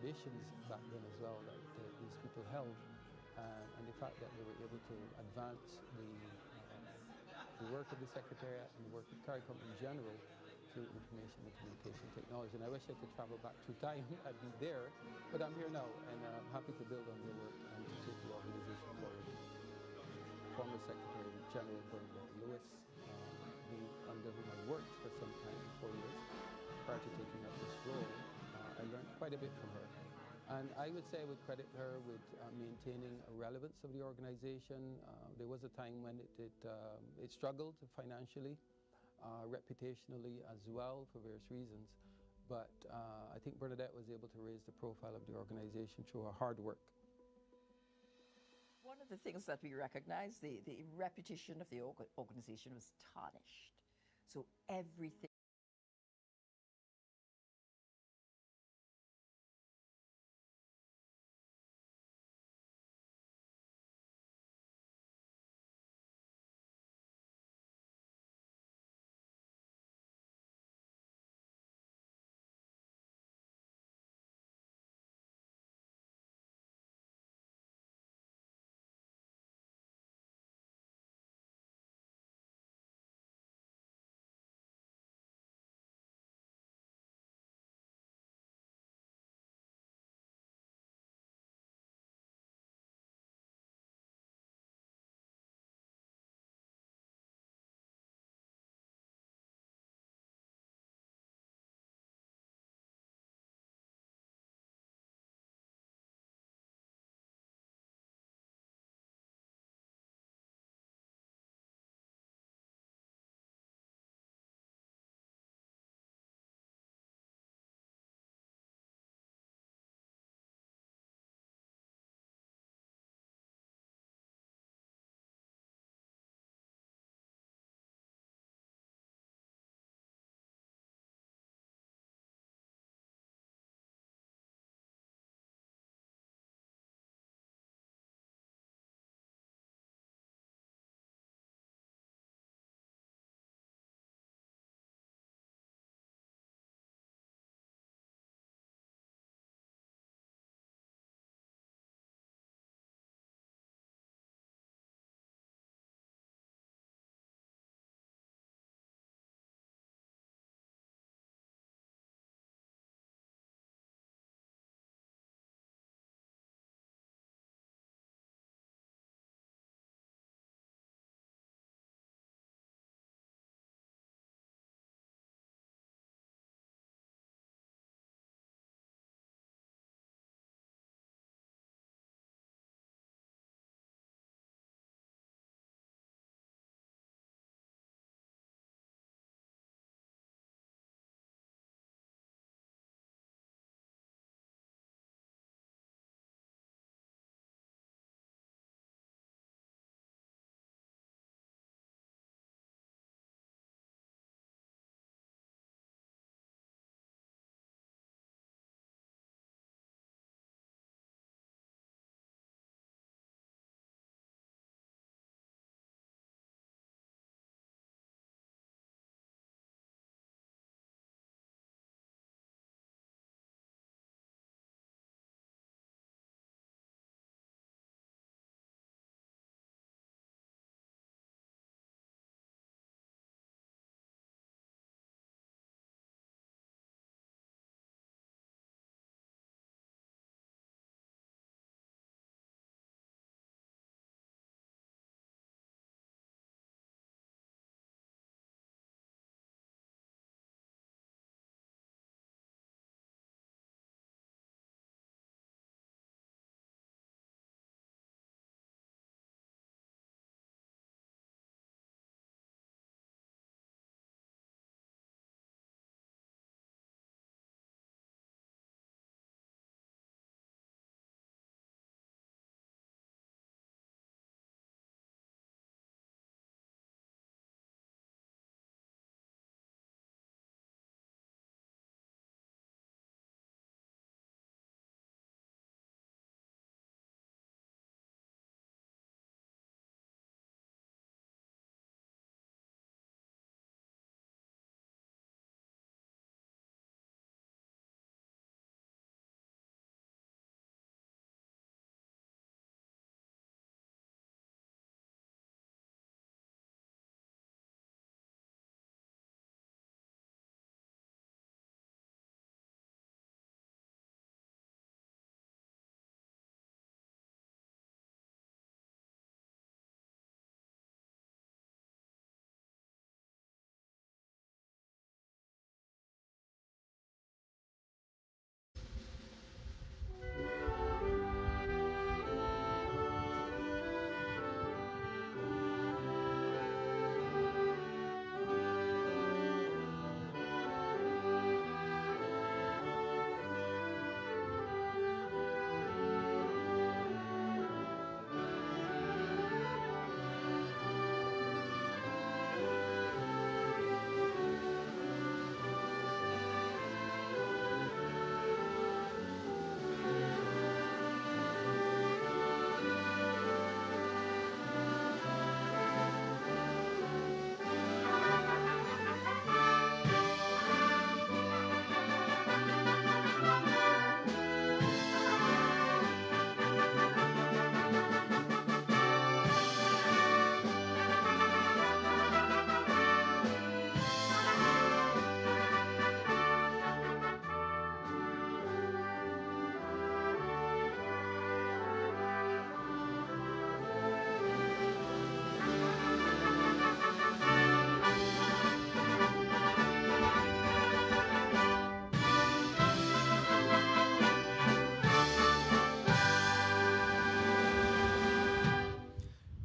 ambitions back then as well that these people held, and the fact that they were able to advance the work of the Secretariat and the work of CARICOM in general through information and communication technology. And I wish I could travel back through time and be there, but I'm here now, and I'm happy to build on their work and to take the organization forward. Former Secretary General Bernadette Lewis, under whom I worked for some time, 4 years, prior to taking up this role. I learned quite a bit from her. And I would say I would credit her with maintaining a relevance of the organization. There was a time when it struggled financially, reputationally as well, for various reasons. But I think Bernadette was able to raise the profile of the organization through her hard work. One of the things that we recognize, the reputation of the organization was tarnished. So everything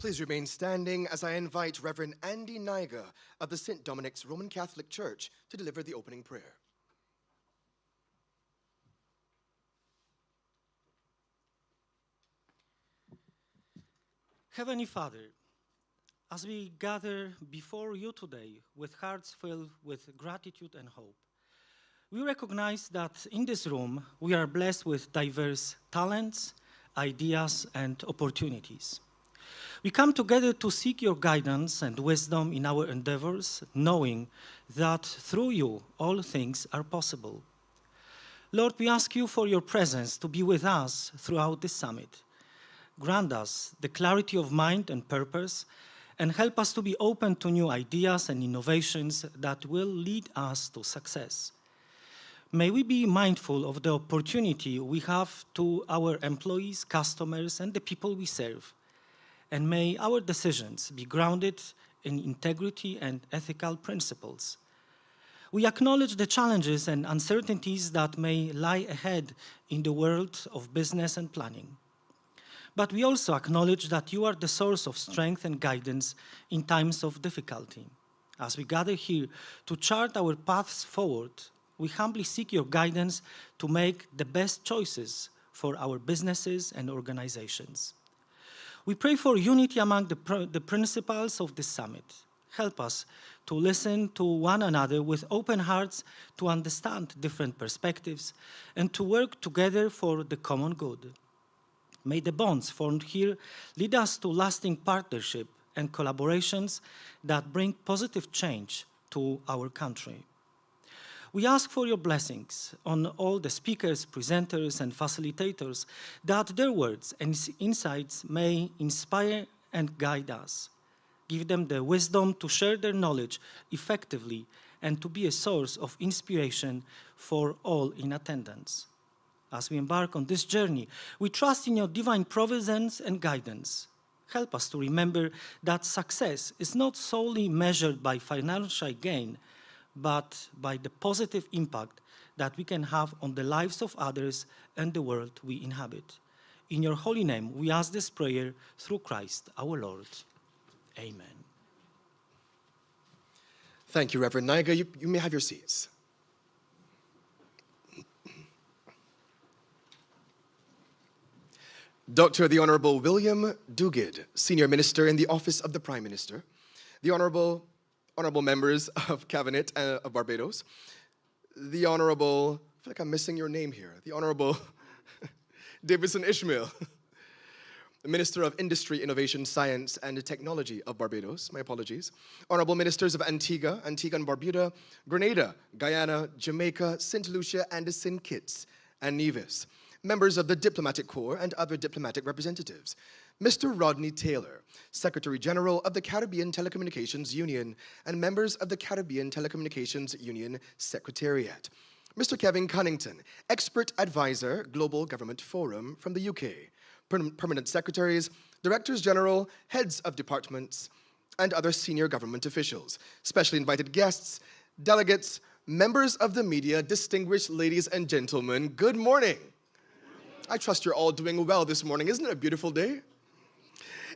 Please remain standing as I invite Reverend Andy Niga of the St. Dominic's Roman Catholic Church to deliver the opening prayer. Heavenly Father, as we gather before you today with hearts filled with gratitude and hope, we recognize that in this room we are blessed with diverse talents, ideas, and opportunities. We come together to seek your guidance and wisdom in our endeavors, knowing that through you all things are possible. Lord, we ask you for your presence to be with us throughout this summit. Grant us the clarity of mind and purpose, and help us to be open to new ideas and innovations that will lead us to success. May we be mindful of the opportunity we have to our employees, customers, and the people we serve. And may our decisions be grounded in integrity and ethical principles. We acknowledge the challenges and uncertainties that may lie ahead in the world of business and planning. But we also acknowledge that you are the source of strength and guidance in times of difficulty. As we gather here to chart our paths forward, we humbly seek your guidance to make the best choices for our businesses and organizations. We pray for unity among the principals of this summit. Help us to listen to one another with open hearts, to understand different perspectives, and to work together for the common good. May the bonds formed here lead us to lasting partnership and collaborations that bring positive change to our country. We ask for your blessings on all the speakers, presenters, and facilitators, that their words and insights may inspire and guide us. Give them the wisdom to share their knowledge effectively and to be a source of inspiration for all in attendance. As we embark on this journey, we trust in your divine providence and guidance. Help us to remember that success is not solely measured by financial gain, but by the positive impact that we can have on the lives of others and the world we inhabit. In your holy name, we ask this prayer through Christ our Lord. Amen. Thank you, Reverend Niga. You may have your seats. Dr. the Honorable William Duguid, Senior Minister in the Office of the Prime Minister, the Honorable members of Cabinet of Barbados, the Honorable, I feel like I'm missing your name here, the Honorable Davidson Ishmael, the Minister of Industry, Innovation, Science, and Technology of Barbados, my apologies, Honorable Ministers of Antigua and Barbuda, Grenada, Guyana, Jamaica, St. Lucia, and St. Kitts and Nevis, members of the Diplomatic Corps and other diplomatic representatives, Mr. Rodney Taylor, Secretary General of the Caribbean Telecommunications Union and members of the Caribbean Telecommunications Union Secretariat, Mr. Kevin Cunnington, Expert Advisor, Global Government Forum from the UK, Permanent Secretaries, Directors General, Heads of Departments, and other senior government officials, specially invited guests, delegates, members of the media, distinguished ladies and gentlemen, good morning. I trust you're all doing well this morning. Isn't it a beautiful day?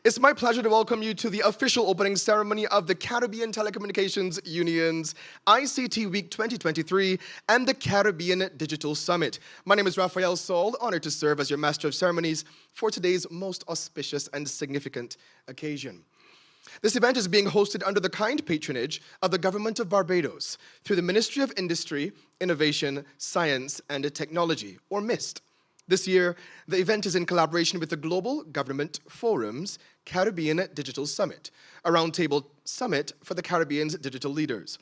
It's my pleasure to welcome you to the official opening ceremony of the Caribbean Telecommunications Union's ICT Week 2023 and the Caribbean Digital Summit. My name is Raphael Saul, honored to serve as your Master of Ceremonies for today's most auspicious and significant occasion. This event is being hosted under the kind patronage of the Government of Barbados through the Ministry of Industry, Innovation, Science, and Technology, or MIST. This year, the event is in collaboration with the Global Government Forum's Caribbean Digital Summit, a roundtable summit for the Caribbean's digital leaders.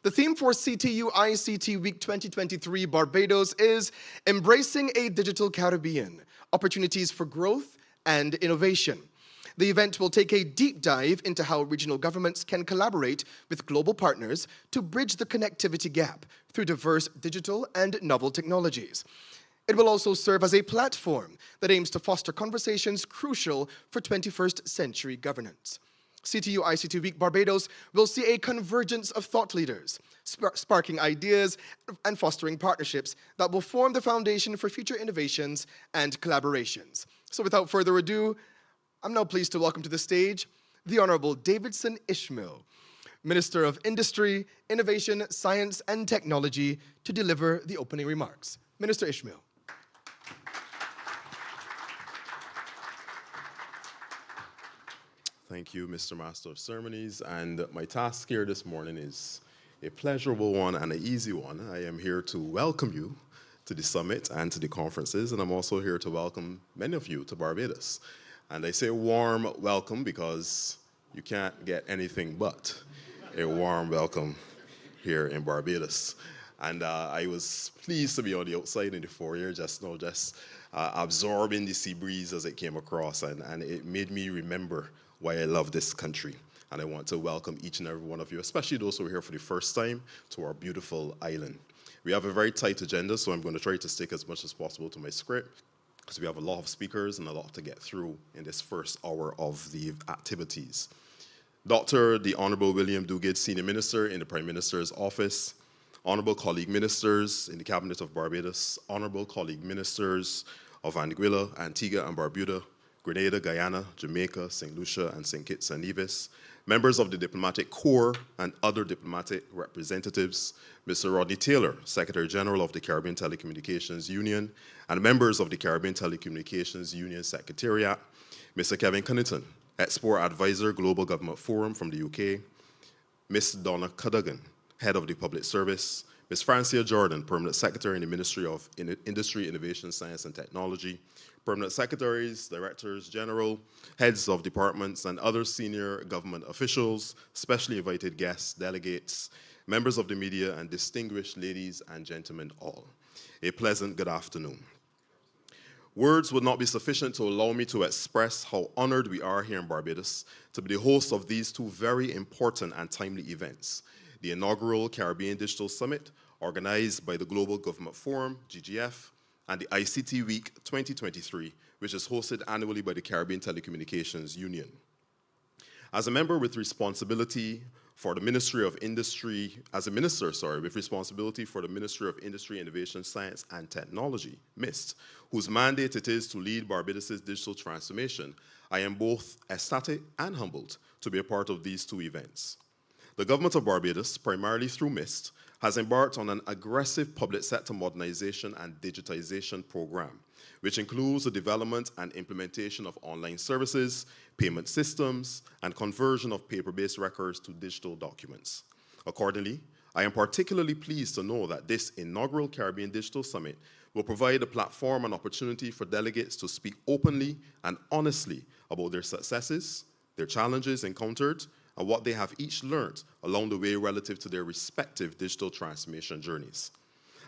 The theme for CTU ICT Week 2023 Barbados is Embracing a Digital Caribbean, Opportunities for Growth and Innovation. The event will take a deep dive into how regional governments can collaborate with global partners to bridge the connectivity gap through diverse digital and novel technologies. It will also serve as a platform that aims to foster conversations crucial for 21st century governance. CTU ICT Week Barbados will see a convergence of thought leaders, sparking ideas and fostering partnerships that will form the foundation for future innovations and collaborations. So without further ado, I'm now pleased to welcome to the stage the Honorable Davidson Ishmael, Minister of Industry, Innovation, Science and Technology, to deliver the opening remarks. Minister Ishmael. Thank you, Mr. Master of Ceremonies. And my task here this morning is a pleasurable one and an easy one. I am here to welcome you to the summit and to the conferences, and I'm also here to welcome many of you to Barbados. And I say warm welcome because you can't get anything but a warm welcome here in Barbados. And I was pleased to be on the outside in the foyer just absorbing the sea breeze as it came across, and it made me remember why I love this country. And I want to welcome each and every one of you, especially those who are here for the first time, to our beautiful island. We have a very tight agenda, so I'm going to try to stick as much as possible to my script, because we have a lot of speakers and a lot to get through in this first hour of the activities. Dr. the Honorable William Duguid, Senior Minister in the Prime Minister's Office, Honorable Colleague Ministers in the Cabinet of Barbados, Honorable Colleague Ministers of Anguilla, Antigua and Barbuda, Grenada, Guyana, Jamaica, St. Lucia, and St. Kitts and Nevis, members of the Diplomatic Corps and other diplomatic representatives, Mr. Rodney Taylor, Secretary General of the Caribbean Telecommunications Union, and members of the Caribbean Telecommunications Union Secretariat, Mr. Kevin Cunnington, Export Advisor, Global Government Forum from the UK, Ms. Donna Cadogan, Head of the Public Service, Ms. Francia Jordan, Permanent Secretary in the Ministry of Industry, Innovation, Science and Technology, Permanent Secretaries, Directors General, Heads of Departments, and other senior government officials, specially invited guests, delegates, members of the media, and distinguished ladies and gentlemen all. A pleasant good afternoon. Words would not be sufficient to allow me to express how honored we are here in Barbados to be the host of these two very important and timely events: the inaugural Caribbean Digital Summit, organized by the Global Government Forum, GGF, and the ICT Week 2023, which is hosted annually by the Caribbean Telecommunications Union. As a member with responsibility for the Ministry of Industry, with responsibility for the Ministry of Industry, Innovation, Science and Technology, MIST, whose mandate it is to lead Barbados' digital transformation, I am both ecstatic and humbled to be a part of these two events. The government of Barbados, primarily through MIST, has embarked on an aggressive public sector modernization and digitization program, which includes the development and implementation of online services, payment systems, and conversion of paper-based records to digital documents. Accordingly, I am particularly pleased to know that this inaugural Caribbean Digital Summit will provide a platform and opportunity for delegates to speak openly and honestly about their successes, their challenges encountered, and what they have each learned along the way relative to their respective digital transformation journeys.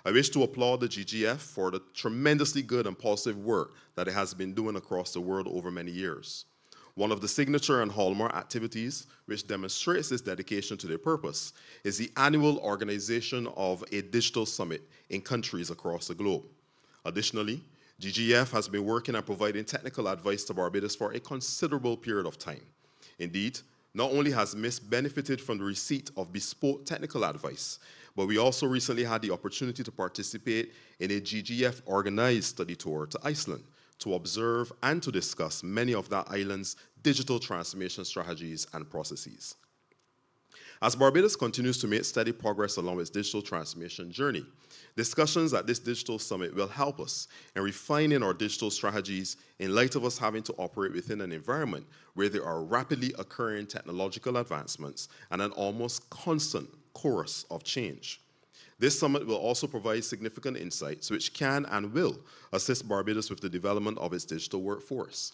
I wish to applaud the GGF for the tremendously good and positive work that it has been doing across the world over many years. One of the signature and hallmark activities which demonstrates this dedication to their purpose is the annual organization of a digital summit in countries across the globe. Additionally, GGF has been working and providing technical advice to Barbados for a considerable period of time. Indeed, not only has MIST benefited from the receipt of bespoke technical advice, but we also recently had the opportunity to participate in a GGF-organized study tour to Iceland to observe and to discuss many of that island's digital transformation strategies and processes. As Barbados continues to make steady progress along its digital transformation journey, discussions at this digital summit will help us in refining our digital strategies in light of us having to operate within an environment where there are rapidly occurring technological advancements and an almost constant chorus of change. This summit will also provide significant insights which can and will assist Barbados with the development of its digital workforce.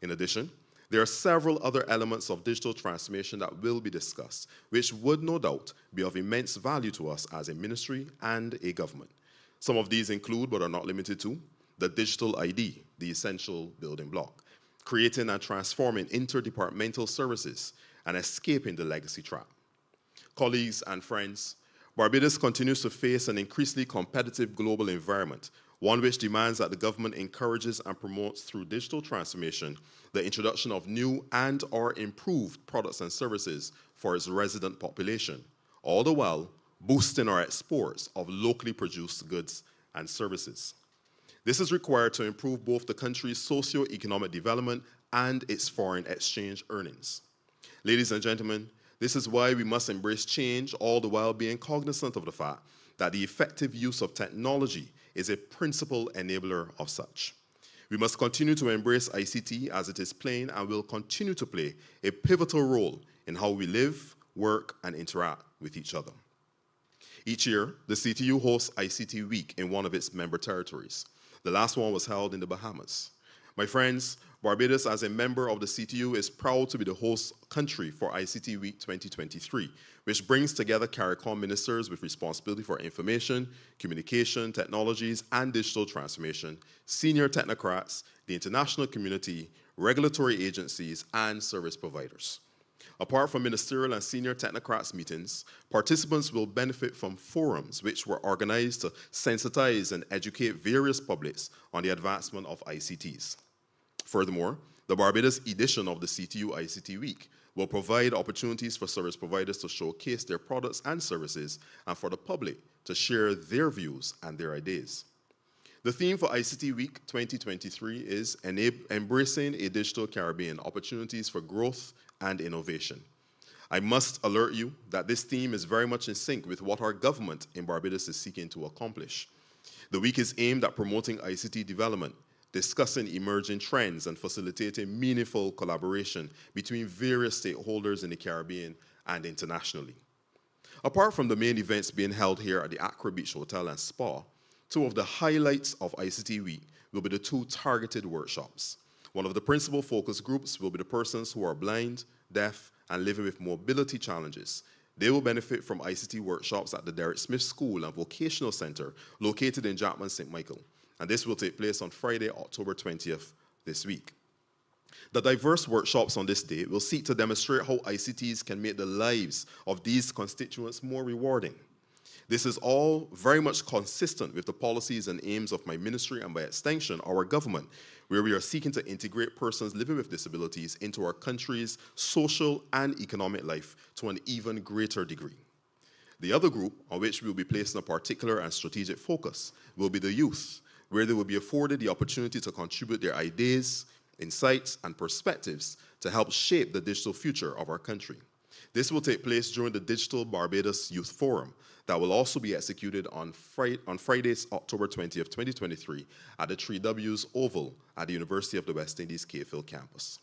In addition, there are several other elements of digital transformation that will be discussed, which would no doubt be of immense value to us as a ministry and a government. Some of these include, but are not limited to, the digital ID, the essential building block, creating and transforming interdepartmental services, and escaping the legacy trap. Colleagues and friends, Barbados continues to face an increasingly competitive global environment, one which demands that the government encourages and promotes through digital transformation the introduction of new and/or improved products and services for its resident population, all the while boosting our exports of locally produced goods and services. This is required to improve both the country's socio-economic development and its foreign exchange earnings. Ladies and gentlemen, this is why we must embrace change, all the while being cognizant of the fact that the effective use of technology is a principal enabler of such. We must continue to embrace ICT as it is playing and will continue to play a pivotal role in how we live, work, and interact with each other. Each year, the CTU hosts ICT Week in one of its member territories. The last one was held in the Bahamas. My friends, Barbados, as a member of the CTU, is proud to be the host country for ICT Week 2023, which brings together CARICOM ministers with responsibility for information, communication, technologies, and digital transformation, senior technocrats, the international community, regulatory agencies, and service providers. Apart from ministerial and senior technocrats meetings, participants will benefit from forums which were organized to sensitize and educate various publics on the advancement of ICTs. Furthermore, the Barbados edition of the CTU ICT Week will provide opportunities for service providers to showcase their products and services and for the public to share their views and their ideas. The theme for ICT Week 2023 is Embracing a Digital Caribbean, Opportunities for Growth and Innovation. I must alert you that this theme is very much in sync with what our government in Barbados is seeking to accomplish. The week is aimed at promoting ICT development, discussing emerging trends, and facilitating meaningful collaboration between various stakeholders in the Caribbean and internationally. Apart from the main events being held here at the Accra Beach Hotel and Spa, two of the highlights of ICT Week will be the two targeted workshops. One of the principal focus groups will be the persons who are blind, deaf, and living with mobility challenges. They will benefit from ICT workshops at the Derek Smith School and Vocational Center located in Jackman, St. Michael. And this will take place on Friday, October 20th this week. The diverse workshops on this day will seek to demonstrate how ICTs can make the lives of these constituents more rewarding. This is all very much consistent with the policies and aims of my ministry and by extension, our government, where we are seeking to integrate persons living with disabilities into our country's social and economic life to an even greater degree. The other group on which we will be placing a particular and strategic focus will be the youth, where they will be afforded the opportunity to contribute their ideas, insights, and perspectives to help shape the digital future of our country. This will take place during the Digital Barbados Youth Forum that will also be executed on Friday, October 20th, 2023 at the 3Ws Oval at the University of the West Indies Cave Hill campus.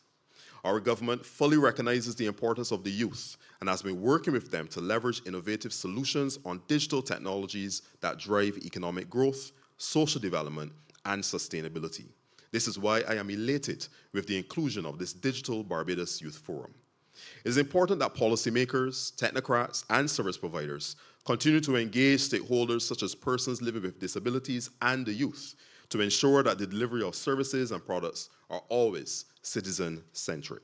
Our government fully recognizes the importance of the youth and has been working with them to leverage innovative solutions on digital technologies that drive economic growth, social development, and sustainability. This is why I am elated with the inclusion of this Digital Barbados Youth Forum. It is important that policymakers, technocrats, and service providers continue to engage stakeholders such as persons living with disabilities and the youth to ensure that the delivery of services and products are always citizen-centric.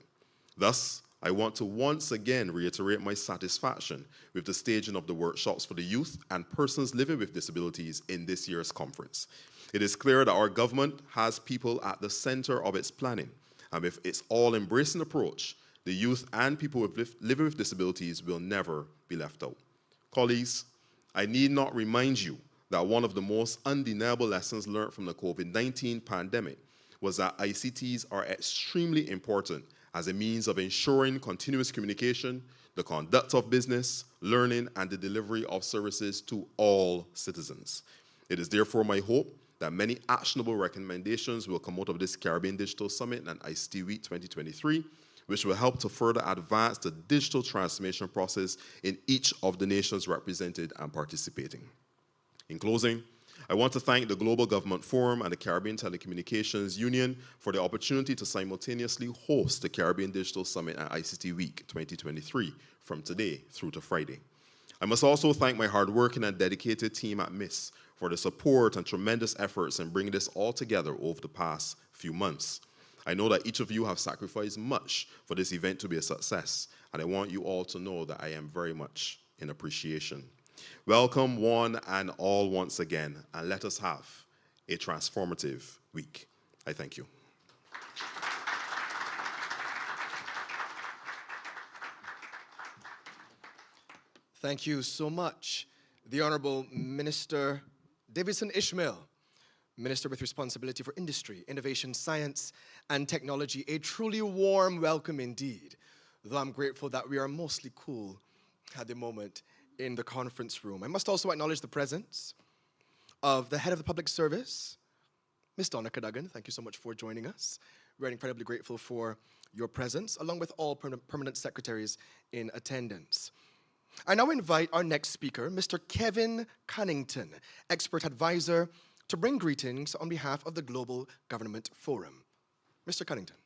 Thus, I want to once again reiterate my satisfaction with the staging of the workshops for the youth and persons living with disabilities in this year's conference. It is clear that our government has people at the center of its planning, and with its all-embracing approach, the youth and people living with disabilities will never be left out. Colleagues, I need not remind you that one of the most undeniable lessons learned from the COVID-19 pandemic was that ICTs are extremely important as a means of ensuring continuous communication, the conduct of business, learning, and the delivery of services to all citizens. It is therefore my hope that many actionable recommendations will come out of this Caribbean Digital Summit and ICT Week 2023, which will help to further advance the digital transformation process in each of the nations represented and participating. In closing, I want to thank the Global Government Forum and the Caribbean Telecommunications Union for the opportunity to simultaneously host the Caribbean Digital Summit and ICT Week 2023 from today through to Friday. I must also thank my hardworking and dedicated team at MIS for the support and tremendous efforts in bringing this all together over the past few months. I know that each of you have sacrificed much for this event to be a success, and I want you all to know that I am very much in appreciation. Welcome one and all once again, and let us have a transformative week. I thank you. Thank you so much. The Honorable Minister Davidson Ishmael, Minister with responsibility for industry, innovation, science, and technology. A truly warm welcome indeed. though I'm grateful that we are mostly cool at the moment in the conference room. I must also acknowledge the presence of the head of the public service, Ms. Donna Cadogan. Thank you so much for joining us. We're incredibly grateful for your presence, along with all permanent secretaries in attendance. I now invite our next speaker, Mr. Kevin Cunnington, expert advisor, to bring greetings on behalf of the Global Government Forum. Mr. Cunnington.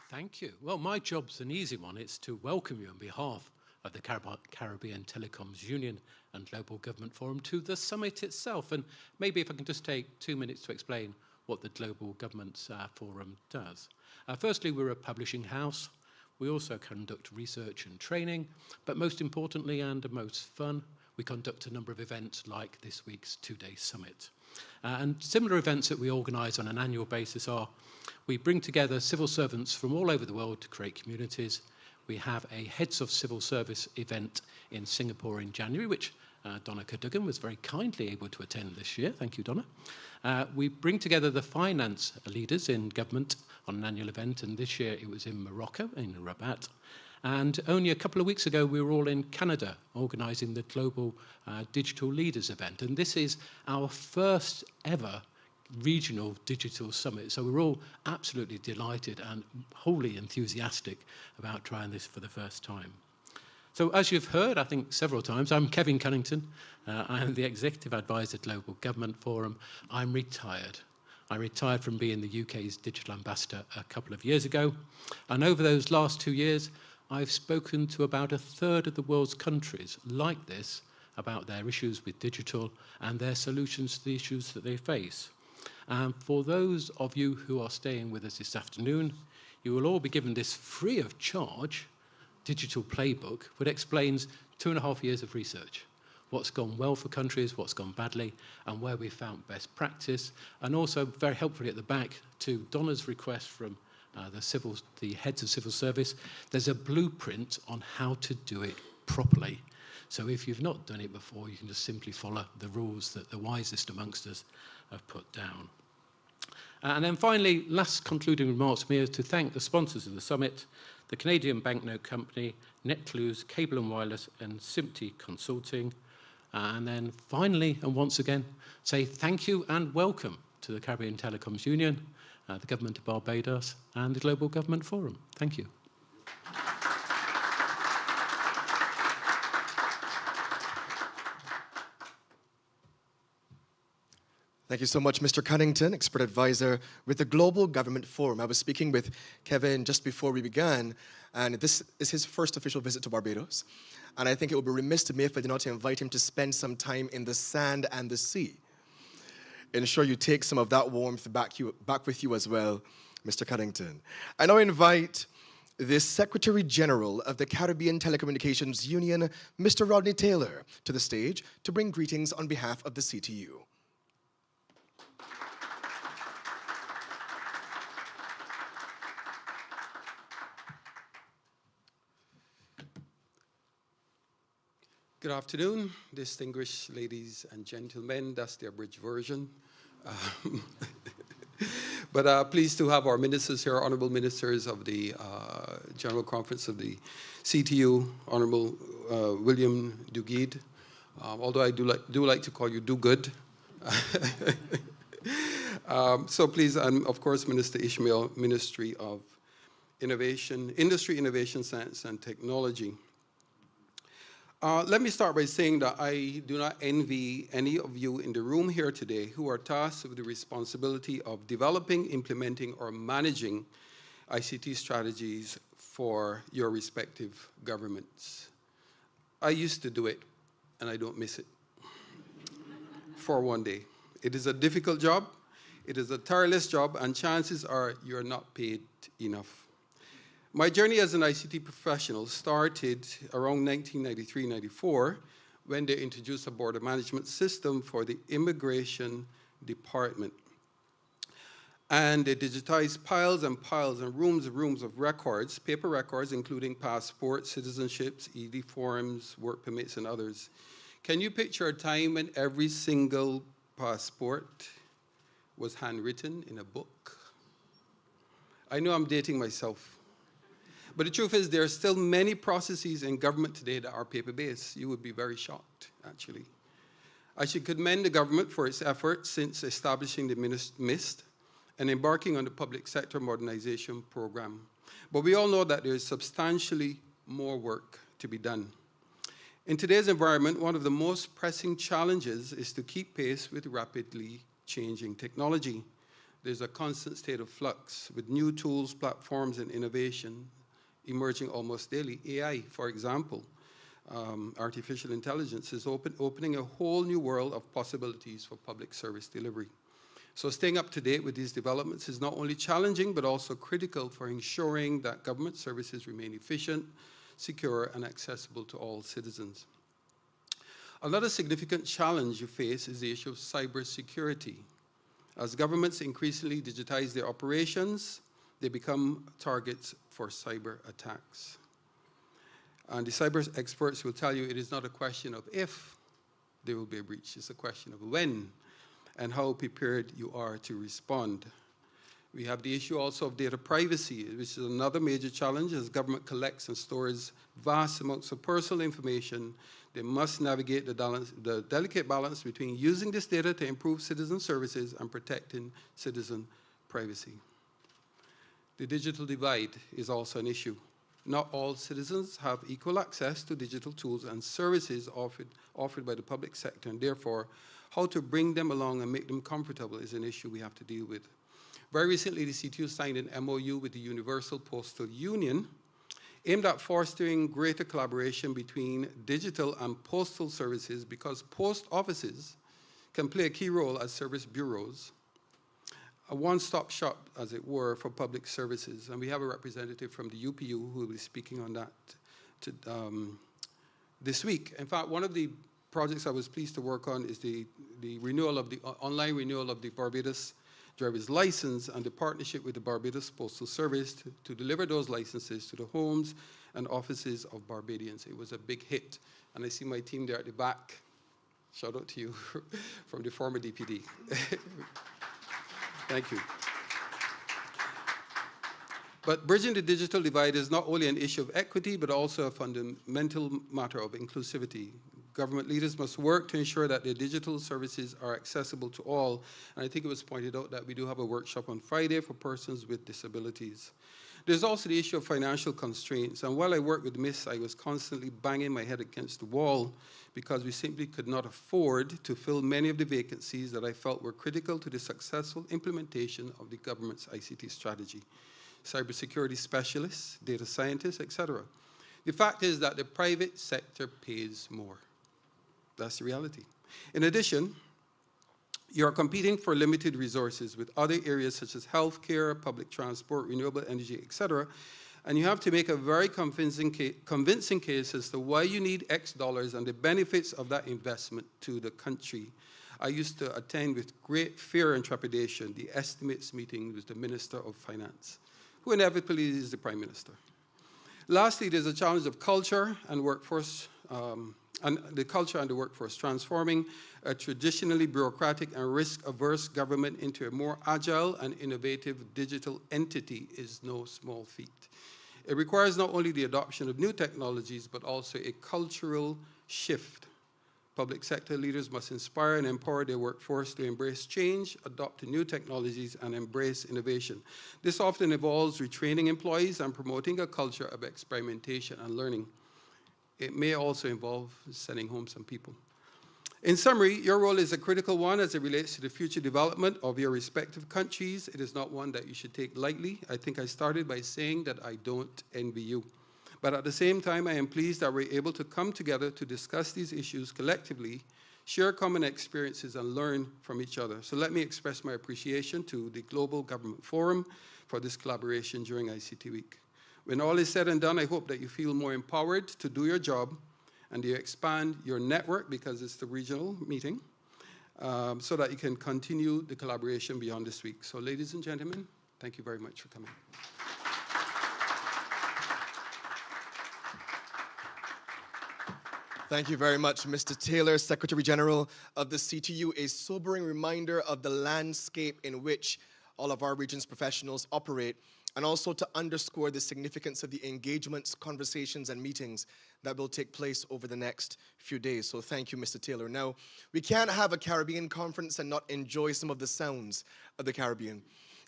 Thank you. Well, my job's an easy one. It's to welcome you on behalf of the Caribbean Telecoms Union and Global Government Forum to the summit itself. And maybe if I can just take 2 minutes to explain what the Global Government Forum does. Firstly, we're a publishing house. We also conduct research and training, but most importantly and most fun, we conduct a number of events like this week's two-day summit. And similar events that we organise on an annual basis are, we bring together civil servants from all over the world to create communities. We have a Heads of Civil Service event in Singapore in January, which Donna Cadogan was very kindly able to attend this year. Thank you, Donna. We bring together the finance leaders in government on an annual event, and this year it was in Morocco, in Rabat. And only a couple of weeks ago, we were all in Canada organising the Global Digital Leaders event. And this is our first ever regional digital summit. So we're all absolutely delighted and wholly enthusiastic about trying this for the first time. So as you've heard, I think several times, I'm Kevin Cunnington. I am the Executive Advisor Global Government Forum. I'm retired. I retired from being the UK's Digital Ambassador a couple of years ago. And over those last 2 years, I've spoken to about a third of the world's countries like this about their issues with digital and their solutions to the issues that they face. And for those of you who are staying with us this afternoon, you will all be given this free of charge digital playbook, which explains 2.5 years of research. What's gone well for countries, what's gone badly, and where we found best practice. And also, very helpfully at the back, to Donna's request from the heads of civil service, there's a blueprint on how to do it properly. So if you've not done it before, you can just simply follow the rules that the wisest amongst us have put down. And then finally, last concluding remarks from me is to thank the sponsors of the summit, the Canadian Banknote Company, NetClues, Cable and Wireless, and SIMPTI Consulting. And then finally, and once again, say thank you and welcome to the Caribbean Telecoms Union, the Government of Barbados, and the Global Government Forum. Thank you. Thank you so much, Mr. Cunnington, expert advisor with the Global Government Forum. I was speaking with Kevin just before we began, and this is his first official visit to Barbados. And I think it would be remiss of me if I did not invite him to spend some time in the sand and the sea. Ensure you take some of that warmth back with you as well, Mr. Cunnington. I now invite the Secretary General of the Caribbean Telecommunications Union, Mr. Rodney Taylor, to the stage to bring greetings on behalf of the CTU. Good afternoon, distinguished ladies and gentlemen. That's the abridged version. But pleased to have our ministers here, honorable ministers of the General Conference of the CTU, Honorable William Duguid, although I do like to call you Do-Good. So please, and of course, Minister Ishmael, Ministry of Innovation, Industry, Innovation, Science and Technology. Let me start by saying that I do not envy any of you in the room here today who are tasked with the responsibility of developing, implementing, or managing ICT strategies for your respective governments. I used to do it, and I don't miss it for one day. It is a difficult job, it is a tireless job, and chances are you're not paid enough. My journey as an ICT professional started around 1993-94 when they introduced a border management system for the Immigration Department. And they digitized piles and piles and rooms of records, paper records, including passports, citizenships, ED forms, work permits, and others. Can you picture a time when every single passport was handwritten in a book. I know I'm dating myself. But the truth is, there are still many processes in government today that are paper-based. You would be very shocked, actually. I should commend the government for its efforts since establishing the MIST and embarking on the public sector modernization program. But we all know that there is substantially more work to be done. In today's environment, one of the most pressing challenges is to keep pace with rapidly changing technology. There's a constant state of flux with new tools, platforms, and innovation emerging almost daily. AI, for example, artificial intelligence is opening a whole new world of possibilities for public service delivery. So staying up to date with these developments is not only challenging, but also critical for ensuring that government services remain efficient, secure, and accessible to all citizens. Another significant challenge you face is the issue of cybersecurity. As governments increasingly digitize their operations, they become targets for cyber attacks. And the cyber experts will tell you it is not a question of if there will be a breach, it's a question of when and how prepared you are to respond. We have the issue also of data privacy, which is another major challenge. As government collects and stores vast amounts of personal information, they must navigate the delicate balance between using this data to improve citizen services and protecting citizen privacy. The digital divide is also an issue. Not all citizens have equal access to digital tools and services offered by the public sector, and therefore, how to bring them along and make them comfortable is an issue we have to deal with. Very recently, the CTU signed an MOU with the Universal Postal Union aimed at fostering greater collaboration between digital and postal services, because post offices can play a key role as service bureaus, a one-stop shop, as it were, for public services. And we have a representative from the UPU who will be speaking on that this week. In fact, one of the projects I was pleased to work on is the renewal of the online renewal of the Barbados driver's license and the partnership with the Barbados Postal Service to deliver those licenses to the homes and offices of Barbadians. It was a big hit. And I see my team there at the back. Shout out to you from the former DPD. Thank you. But bridging the digital divide is not only an issue of equity, but also a fundamental matter of inclusivity. Government leaders must work to ensure that their digital services are accessible to all. And I think it was pointed out that we do have a workshop on Friday for persons with disabilities. There's also the issue of financial constraints. And while I worked with MIS, I was constantly banging my head against the wall because we simply could not afford to fill many of the vacancies that I felt were critical to the successful implementation of the government's ICT strategy. Cybersecurity specialists, data scientists, etc. The fact is that the private sector pays more. That's the reality. In addition, you're competing for limited resources with other areas such as healthcare, public transport, renewable energy, etc. And you have to make a very convincing case as to why you need X dollars and the benefits of that investment to the country. I used to attend with great fear and trepidation the estimates meeting with the Minister of Finance, who inevitably is the Prime Minister. Lastly, there's a challenge of culture and workforce, and the culture and the workforce. Transforming a traditionally bureaucratic and risk-averse government into a more agile and innovative digital entity is no small feat. It requires not only the adoption of new technologies, but also a cultural shift. Public sector leaders must inspire and empower their workforce to embrace change, adopt new technologies, and embrace innovation. This often involves retraining employees and promoting a culture of experimentation and learning. It may also involve sending home some people. In summary, your role is a critical one as it relates to the future development of your respective countries. It is not one that you should take lightly. I think I started by saying that I don't envy you. But at the same time, I am pleased that we're able to come together to discuss these issues collectively, share common experiences, and learn from each other. So let me express my appreciation to the Global Government Forum for this collaboration during ICT Week. When all is said and done, I hope that you feel more empowered to do your job and you expand your network, because it's the regional meeting, so that you can continue the collaboration beyond this week. So ladies and gentlemen, thank you very much for coming. Thank you very much, Mr. Taylor, Secretary General of the CTU. A sobering reminder of the landscape in which all of our region's professionals operate, and also to underscore the significance of the engagements, conversations, and meetings that will take place over the next few days. So thank you, Mr. Taylor. Now, we can't have a Caribbean conference and not enjoy some of the sounds of the Caribbean.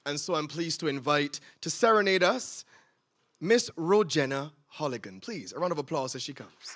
And so I'm pleased to invite to serenade us Miss Rogena Holligan. Please, a round of applause as she comes.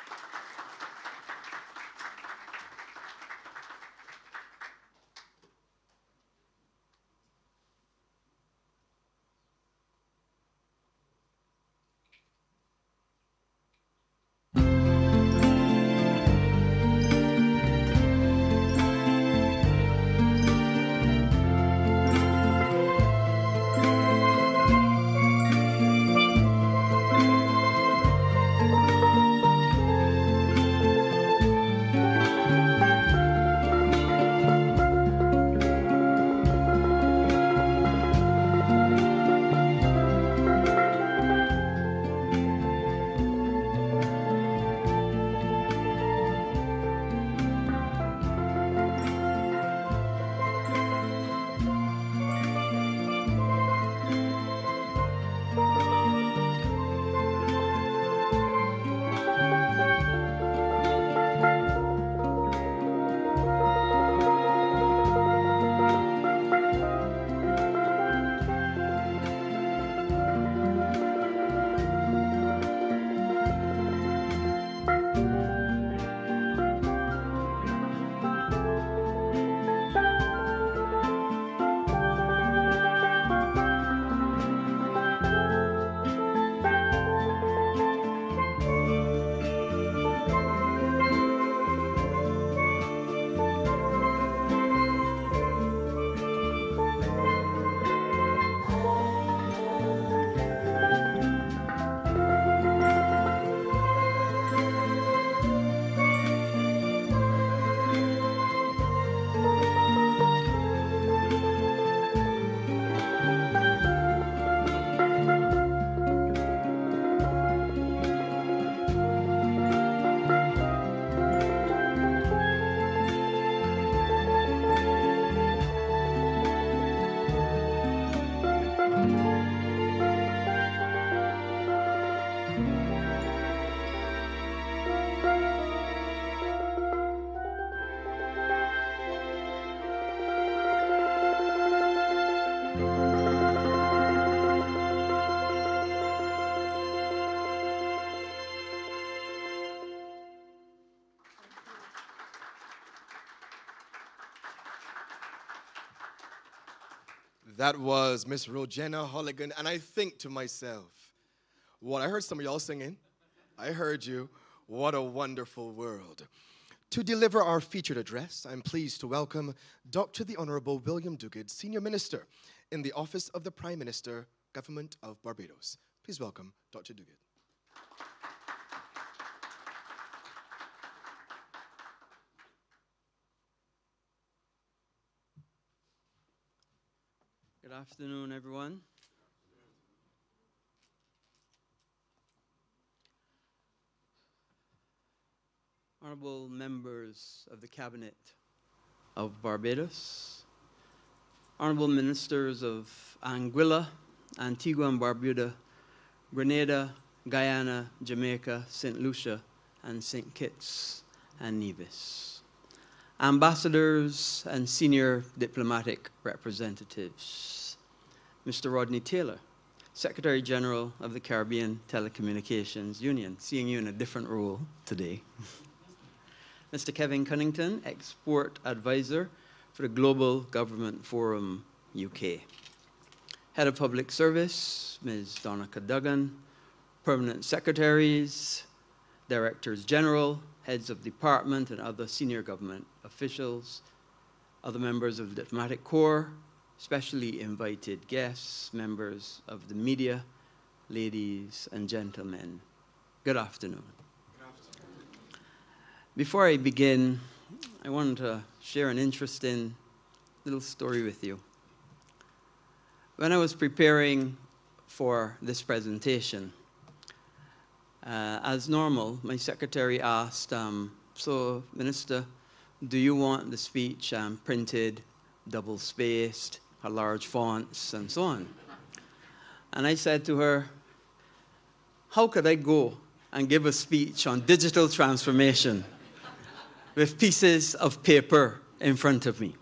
That was Miss Rogena Holligan, and I think to myself, what I heard some of y'all singing. I heard you. What a wonderful world. To deliver our featured address, I'm pleased to welcome Dr. the Honorable William Duguid, Senior Minister in the Office of the Prime Minister, Government of Barbados. Please welcome Dr. Duguid. Good afternoon, everyone. Honorable members of the Cabinet of Barbados, honorable ministers of Anguilla, Antigua and Barbuda, Grenada, Guyana, Jamaica, St. Lucia, and St. Kitts and Nevis, ambassadors and senior diplomatic representatives, Mr. Rodney Taylor, Secretary General of the Caribbean Telecommunications Union, seeing you in a different role today, Mr. Kevin Cunnington, Export Advisor for the Global Government Forum UK, Head of Public Service, Ms. Donica Duggan, Permanent Secretaries, Directors General, Heads of Department and other senior government officials, other members of the Diplomatic Corps, specially invited guests, members of the media, ladies and gentlemen, good afternoon. Before I begin, I wanted to share an interesting little story with you. When I was preparing for this presentation, as normal, my secretary asked So, Minister, do you want the speech printed, double-spaced, large fonts, and so on? And I said to her, how could I go and give a speech on digital transformation with pieces of paper in front of me?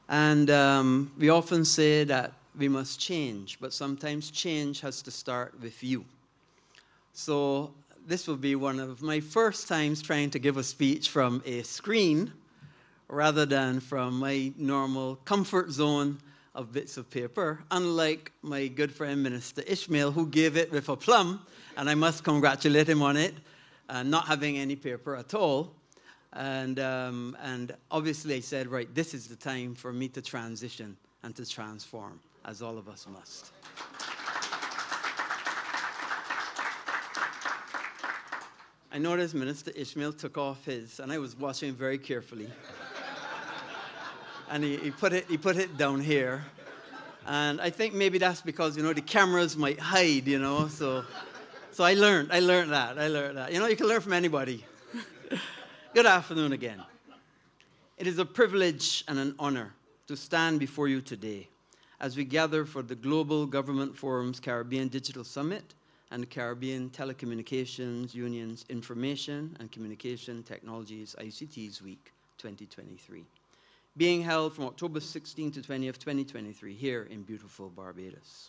And we often say that we must change, but sometimes change has to start with you. So this will be one of my first times trying to give a speech from a screen rather than from my normal comfort zone of bits of paper, unlike my good friend Minister Ishmael, who gave it with aplomb, and I must congratulate him on it, not having any paper at all. And obviously I said, right, this is the time for me to transition and to transform, as all of us must. I noticed Minister Ishmael took off his, and I was watching very carefully. And he put it down here. And I think maybe that's because, the cameras might hide, so I learned that. You can learn from anybody. Good afternoon again. It is a privilege and an honor to stand before you today as we gather for the Global Government Forum's Caribbean Digital Summit and the Caribbean Telecommunications Union's Information and Communication Technologies ICT's Week 2023, being held from October 16 to 20th, 2023 here in beautiful Barbados.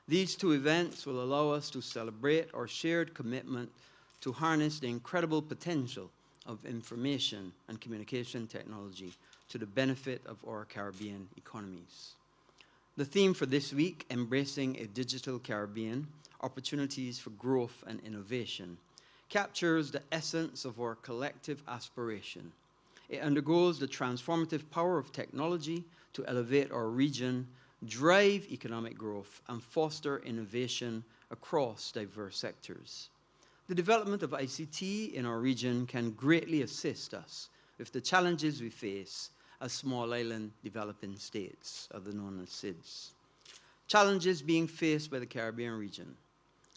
These two events will allow us to celebrate our shared commitment to harness the incredible potential of information and communication technology to the benefit of our Caribbean economies. The theme for this week, Embracing a Digital Caribbean, Opportunities for Growth and Innovation, captures the essence of our collective aspiration. It undergoes the transformative power of technology to elevate our region, drive economic growth, and foster innovation across diverse sectors. The development of ICT in our region can greatly assist us with the challenges we face as small island developing states, otherwise known as SIDS. Challenges being faced by the Caribbean region.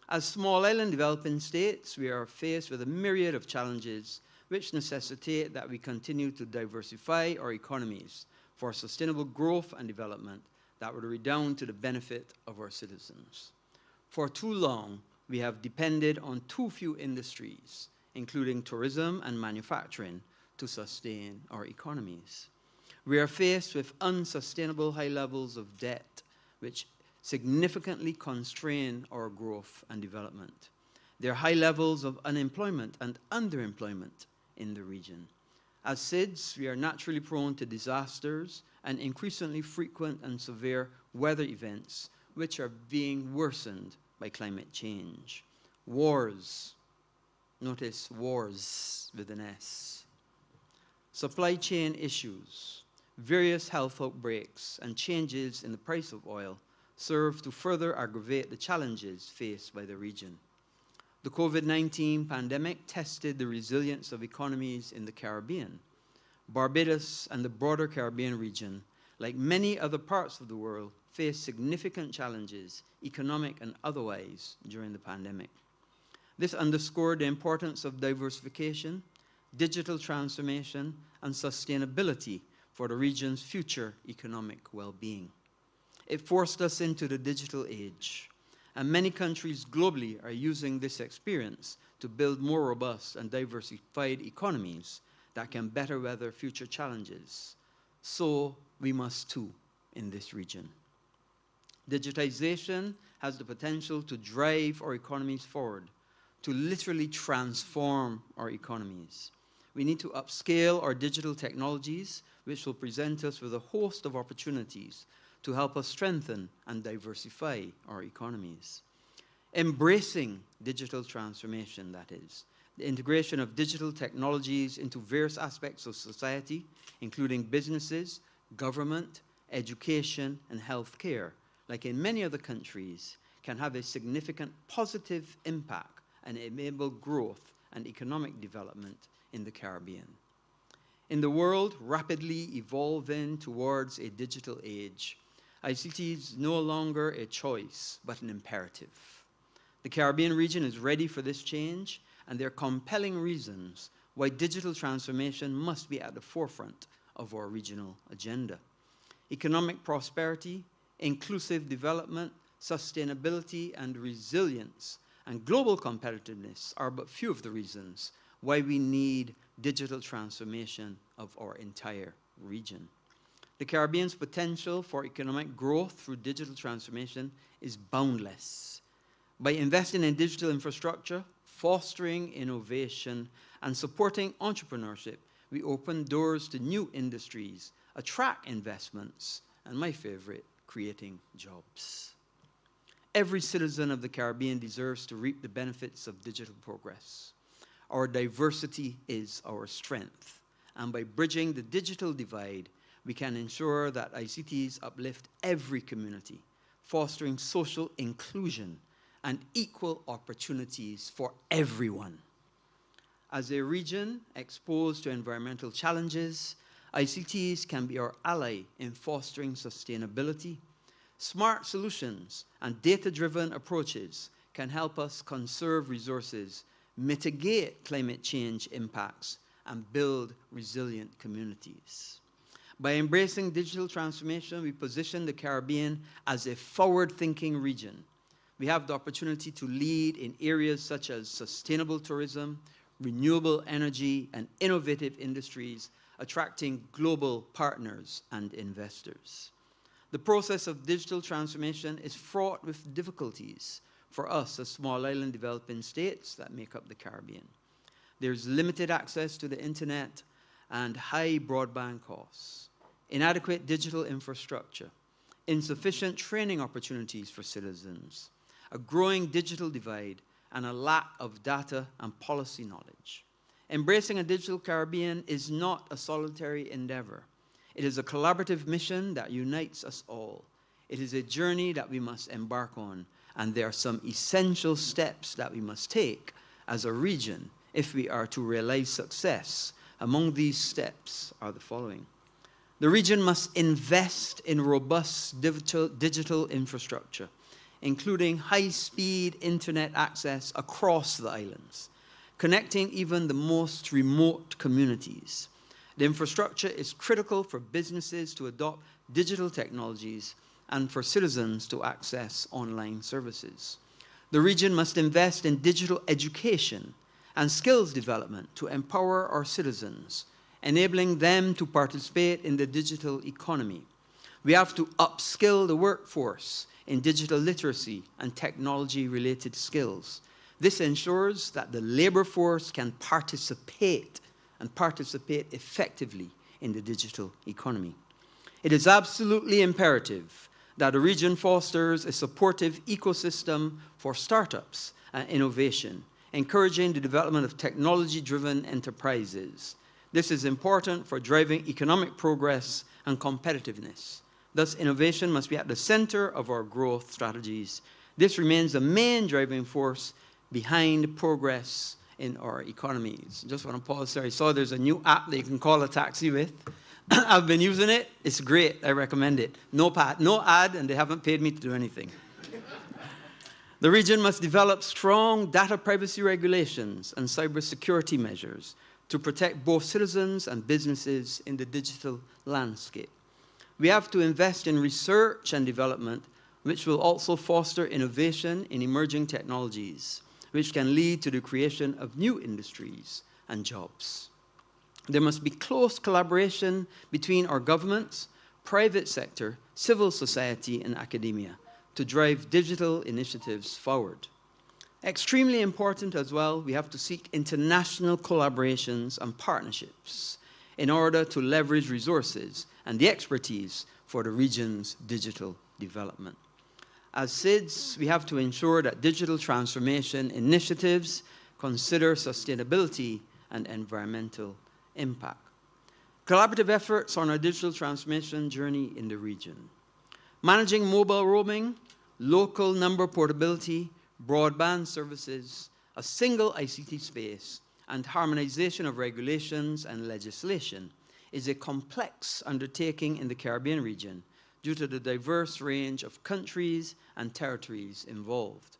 As small island developing states, we are faced with a myriad of challenges which necessitate that we continue to diversify our economies for sustainable growth and development that would redound to the benefit of our citizens. For too long, we have depended on too few industries, including tourism and manufacturing, to sustain our economies. We are faced with unsustainable high levels of debt, which significantly constrain our growth and development. There are high levels of unemployment and underemployment in the region. As SIDS, we are naturally prone to disasters and increasingly frequent and severe weather events, which are being worsened by climate change. Wars, notice wars with an S. Supply chain issues, various health outbreaks, and changes in the price of oil serve to further aggravate the challenges faced by the region. The COVID-19 pandemic tested the resilience of economies in the Caribbean. Barbados and the broader Caribbean region, like many other parts of the world, faced significant challenges, economic and otherwise, during the pandemic. This underscored the importance of diversification, digital transformation, and sustainability for the region's future economic well-being. It forced us into the digital age, and many countries globally are using this experience to build more robust and diversified economies that can better weather future challenges. So we must too in this region. Digitization has the potential to drive our economies forward, to literally transform our economies. We need to upscale our digital technologies, which will present us with a host of opportunities to help us strengthen and diversify our economies. Embracing digital transformation, that is, the integration of digital technologies into various aspects of society, including businesses, government, education, and healthcare, like in many other countries, can have a significant positive impact and enable growth and economic development in the Caribbean. In the world rapidly evolving towards a digital age, ICT is no longer a choice, but an imperative. The Caribbean region is ready for this change, and there are compelling reasons why digital transformation must be at the forefront of our regional agenda. Economic prosperity, inclusive development, sustainability and resilience, and global competitiveness are but few of the reasons why we need digital transformation of our entire region. The Caribbean's potential for economic growth through digital transformation is boundless. By investing in digital infrastructure, fostering innovation, and supporting entrepreneurship, we open doors to new industries, attract investments, and my favorite, creating jobs. Every citizen of the Caribbean deserves to reap the benefits of digital progress. Our diversity is our strength, and by bridging the digital divide, we can ensure that ICTs uplift every community, fostering social inclusion and equal opportunities for everyone. As a region exposed to environmental challenges, ICTs can be our ally in fostering sustainability. Smart solutions and data-driven approaches can help us conserve resources, mitigate climate change impacts, and build resilient communities. By embracing digital transformation, we position the Caribbean as a forward-thinking region. We have the opportunity to lead in areas such as sustainable tourism, renewable energy, and innovative industries, attracting global partners and investors. The process of digital transformation is fraught with difficulties for us as small island developing states that make up the Caribbean. There's limited access to the internet and high broadband costs, inadequate digital infrastructure, insufficient training opportunities for citizens, a growing digital divide, and a lack of data and policy knowledge. Embracing a digital Caribbean is not a solitary endeavor. It is a collaborative mission that unites us all. It is a journey that we must embark on, and there are some essential steps that we must take as a region if we are to realize success. Among these steps are the following. The region must invest in robust digital infrastructure, including high-speed internet access across the islands, connecting even the most remote communities. The infrastructure is critical for businesses to adopt digital technologies and for citizens to access online services. The region must invest in digital education and skills development to empower our citizens, enabling them to participate in the digital economy. We have to upskill the workforce in digital literacy and technology-related skills. This ensures that the labor force can participate effectively in the digital economy. It is absolutely imperative that the region fosters a supportive ecosystem for startups and innovation, encouraging the development of technology-driven enterprises. This is important for driving economic progress and competitiveness. Thus, innovation must be at the center of our growth strategies. This remains the main driving force behind progress in our economies. Just want to pause there. I saw there's a new app that you can call a taxi with. I've been using it. It's great. I recommend it. No ad, and they haven't paid me to do anything. The region must develop strong data privacy regulations and cybersecurity measures to protect both citizens and businesses in the digital landscape. We have to invest in research and development, which will also foster innovation in emerging technologies, which can lead to the creation of new industries and jobs. There must be close collaboration between our governments, private sector, civil society, and academia to drive digital initiatives forward. Extremely important as well, we have to seek international collaborations and partnerships in order to leverage resources and the expertise for the region's digital development. As SIDS, we have to ensure that digital transformation initiatives consider sustainability and environmental impact. Collaborative efforts on our digital transformation journey in the region. Managing mobile roaming, local number portability, broadband services, a single ICT space, and harmonization of regulations and legislation is a complex undertaking in the Caribbean region due to the diverse range of countries and territories involved.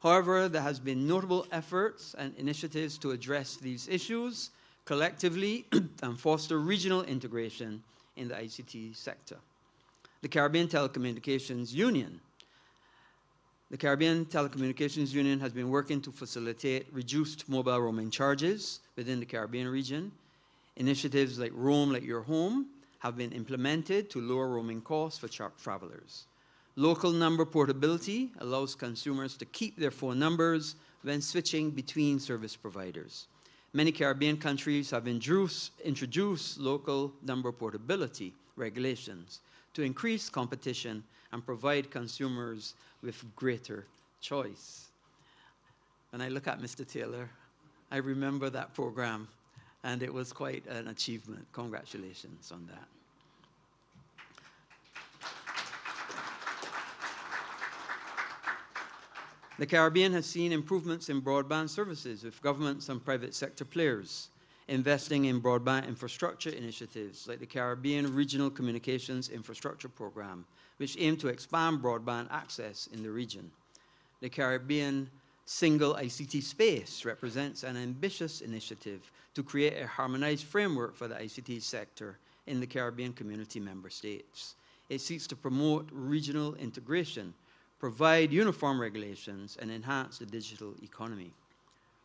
However, there has been notable efforts and initiatives to address these issues, collectively and foster regional integration in the ICT sector. The Caribbean Telecommunications Union. The Caribbean Telecommunications Union has been working to facilitate reduced mobile roaming charges within the Caribbean region. Initiatives like Roam Like Your Home have been implemented to lower roaming costs for travelers. Local number portability allows consumers to keep their phone numbers when switching between service providers. Many Caribbean countries have introduced local number portability regulations to increase competition and provide consumers with greater choice. When I look at Mr. Taylor, I remember that program, and it was quite an achievement. Congratulations on that. The Caribbean has seen improvements in broadband services with governments and private sector players investing in broadband infrastructure initiatives like the Caribbean Regional Communications Infrastructure Program, which aim to expand broadband access in the region. The Caribbean Single ICT Space represents an ambitious initiative to create a harmonized framework for the ICT sector in the Caribbean community member states. It seeks to promote regional integration, provide uniform regulations, and enhance the digital economy.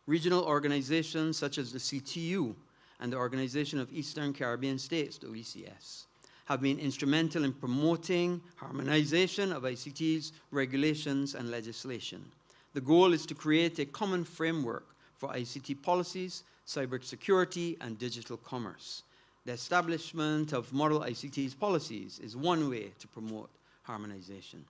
Regional organizations such as the CTU and the Organization of Eastern Caribbean States, the OECS, have been instrumental in promoting harmonization of ICT's regulations and legislation. The goal is to create a common framework for ICT policies, cybersecurity, and digital commerce. The establishment of model ICT's policies is one way to promote harmonization.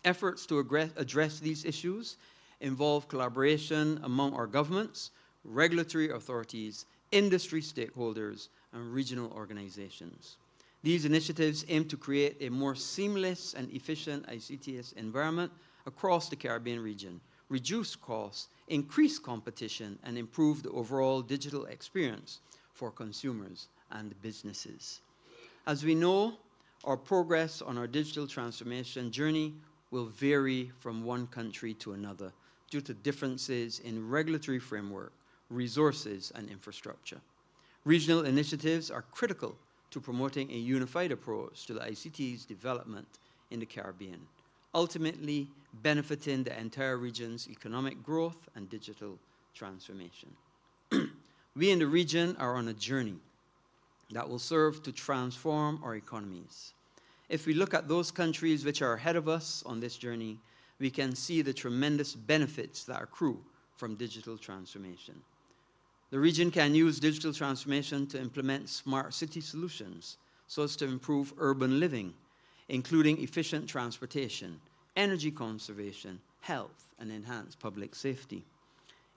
Efforts to address these issues involve collaboration among our governments, regulatory authorities, industry stakeholders, and regional organizations. These initiatives aim to create a more seamless and efficient ICTS environment across the Caribbean region, reduce costs, increase competition, and improve the overall digital experience for consumers and businesses. As we know, our progress on our digital transformation journey will vary from one country to another due to differences in regulatory framework, resources, and infrastructure. Regional initiatives are critical to promoting a unified approach to the ICT's development in the Caribbean, ultimately benefiting the entire region's economic growth and digital transformation. We in the region are on a journey that will serve to transform our economies. If we look at those countries which are ahead of us on this journey, we can see the tremendous benefits that accrue from digital transformation. The region can use digital transformation to implement smart city solutions so as to improve urban living, including efficient transportation, energy conservation, health, and enhance public safety.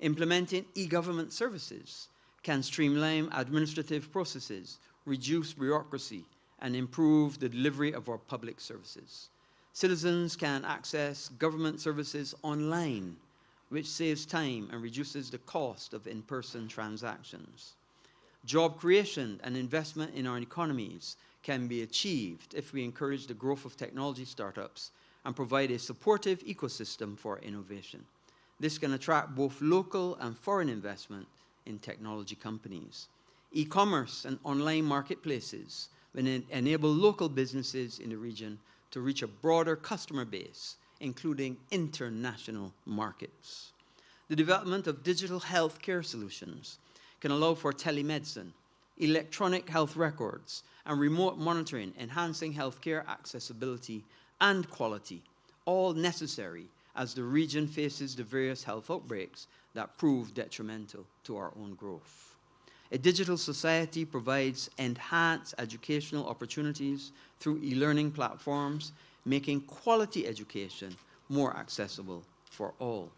Implementing e-government services can streamline administrative processes, reduce bureaucracy, and improve the delivery of our public services. Citizens can access government services online, which saves time and reduces the cost of in-person transactions. Job creation and investment in our economies can be achieved if we encourage the growth of technology startups and provide a supportive ecosystem for innovation. This can attract both local and foreign investment in technology companies. E-commerce and online marketplaces will enable local businesses in the region to reach a broader customer base, including international markets. The development of digital healthcare solutions can allow for telemedicine, electronic health records, and remote monitoring, enhancing healthcare accessibility and quality, all necessary as the region faces the various health outbreaks that prove detrimental to our own growth. A digital society provides enhanced educational opportunities through e-learning platforms, making quality education more accessible for all.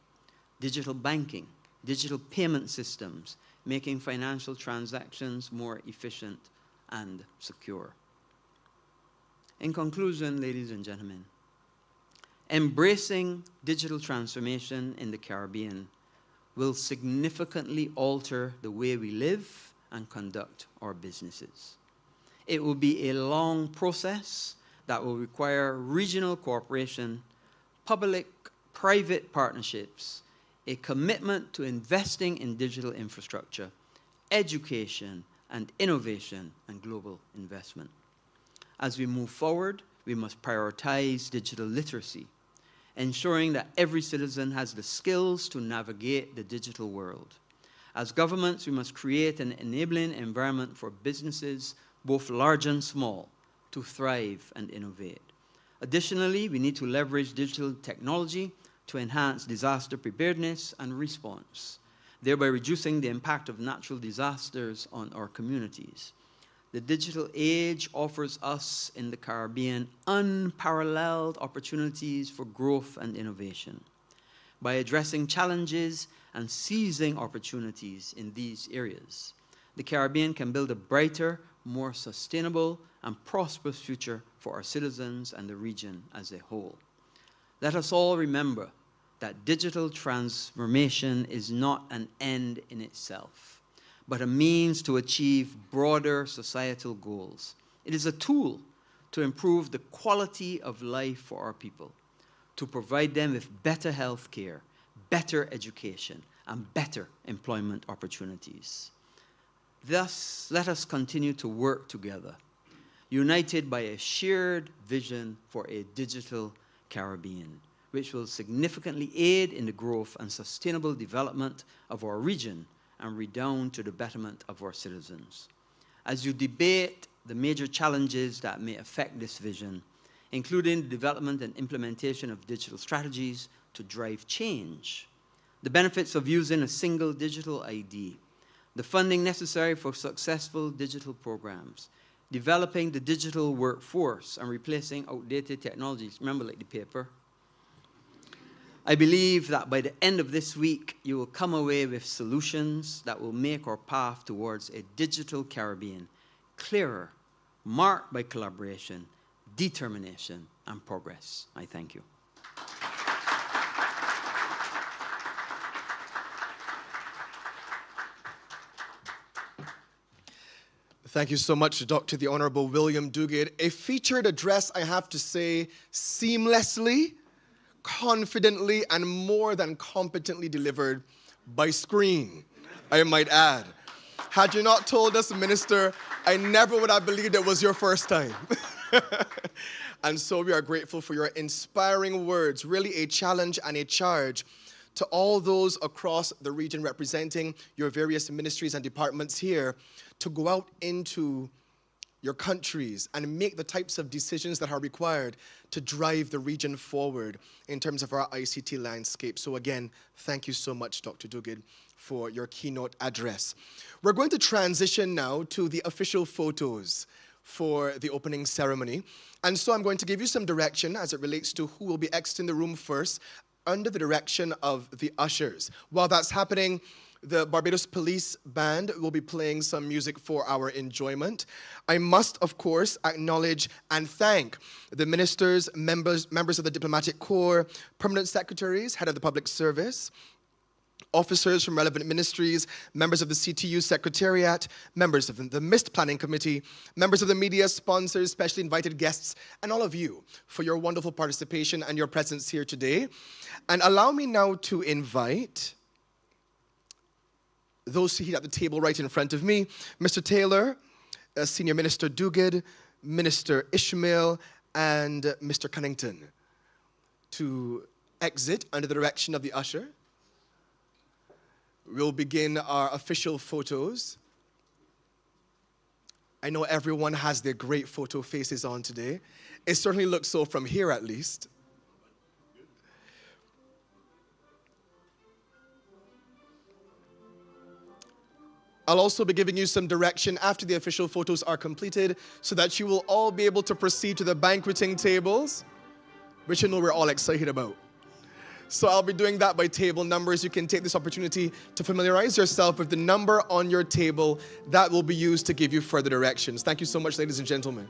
Digital banking, digital payment systems, making financial transactions more efficient and secure. In conclusion, ladies and gentlemen, embracing digital transformation in the Caribbean will significantly alter the way we live and conduct our businesses. It will be a long process that will require regional cooperation, public-private partnerships, a commitment to investing in digital infrastructure, education, and innovation and global investment. As we move forward, we must prioritize digital literacy, ensuring that every citizen has the skills to navigate the digital world. As governments, we must create an enabling environment for businesses, both large and small, to thrive and innovate. Additionally, we need to leverage digital technology to enhance disaster preparedness and response, thereby reducing the impact of natural disasters on our communities. The digital age offers us in the Caribbean unparalleled opportunities for growth and innovation. By addressing challenges and seizing opportunities in these areas, the Caribbean can build a brighter, more sustainable, and prosperous future for our citizens and the region as a whole. Let us all remember that digital transformation is not an end in itself, but a means to achieve broader societal goals. It is a tool to improve the quality of life for our people, to provide them with better health care, better education, and better employment opportunities. Thus, let us continue to work together, united by a shared vision for a digital Caribbean, which will significantly aid in the growth and sustainable development of our region and redound to the betterment of our citizens. As you debate the major challenges that may affect this vision, including the development and implementation of digital strategies to drive change, the benefits of using a single digital ID, the funding necessary for successful digital programs, developing the digital workforce and replacing outdated technologies, remember like the paper. I believe that by the end of this week, you will come away with solutions that will make our path towards a digital Caribbean clearer, marked by collaboration, determination, and progress. I thank you. Thank you so much, Dr. the Honorable William Duguid. A featured address, I have to say, seamlessly, confidently, and more than competently delivered by screen, I might add. Had you not told us, Minister, I never would have believed it was your first time. And so we are grateful for your inspiring words, really a challenge and a charge to all those across the region representing your various ministries and departments here to go out into your countries and make the types of decisions that are required to drive the region forward in terms of our ICT landscape. So again, thank you so much, Dr. Duguid, for your keynote address. We're going to transition now to the official photos for the opening ceremony. And so I'm going to give you some direction as it relates to who will be exiting the room first under the direction of the ushers. While that's happening, the Barbados Police Band will be playing some music for our enjoyment. I must, of course, acknowledge and thank the ministers, members of the Diplomatic Corps, permanent secretaries, head of the public service, officers from relevant ministries, members of the CTU Secretariat, members of the MIST Planning Committee, members of the media, sponsors, specially invited guests, and all of you for your wonderful participation and your presence here today. And allow me now to invite those seated at the table right in front of me, Mr. Taylor, Senior Minister Duguid, Minister Ishmael, and Mr. Cunnington to exit under the direction of the usher. We'll begin our official photos. I know everyone has their great photo faces on today. It certainly looks so from here at least. I'll also be giving you some direction after the official photos are completed so that you will all be able to proceed to the banqueting tables, which you know we're all excited about. So I'll be doing that by table numbers. You can take this opportunity to familiarize yourself with the number on your table that will be used to give you further directions. Thank you so much, ladies and gentlemen.